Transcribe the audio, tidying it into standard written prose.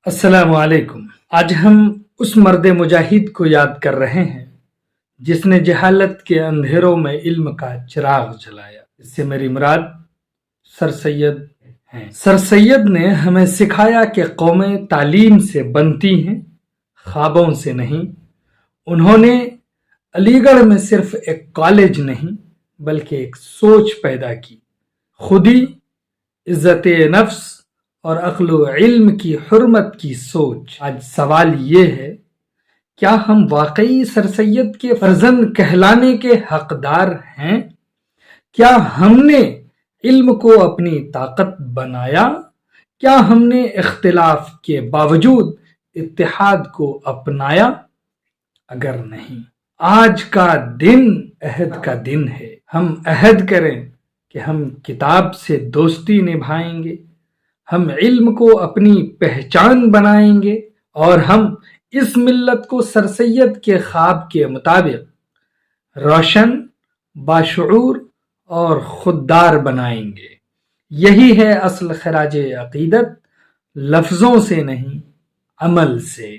السلام علیکم۔ آج ہم اس مرد مجاہد کو یاد کر رہے ہیں جس نے جہالت کے اندھیروں میں علم کا چراغ جلایا۔ اس سے میری مراد سر سید ہیں۔ سر سید نے ہمیں سکھایا کہ قومیں تعلیم سے بنتی ہیں، خوابوں سے نہیں۔ انہوں نے علی گڑھ میں صرف ایک کالج نہیں بلکہ ایک سوچ پیدا کی، خودی، عزت نفس اور عقل و علم کی حرمت کی سوچ۔ آج سوال یہ ہے، کیا ہم واقعی سر سید کے فرزند کہلانے کے حقدار ہیں؟ کیا ہم نے علم کو اپنی طاقت بنایا؟ کیا ہم نے اختلاف کے باوجود اتحاد کو اپنایا؟ اگر نہیں، آج کا دن عہد کا دن ہے۔ ہم عہد کریں کہ ہم کتاب سے دوستی نبھائیں گے، ہم علم کو اپنی پہچان بنائیں گے اور ہم اس ملت کو سر سید کے خواب کے مطابق روشن، باشعور اور خوددار بنائیں گے۔ یہی ہے اصل خراج عقیدت، لفظوں سے نہیں، عمل سے۔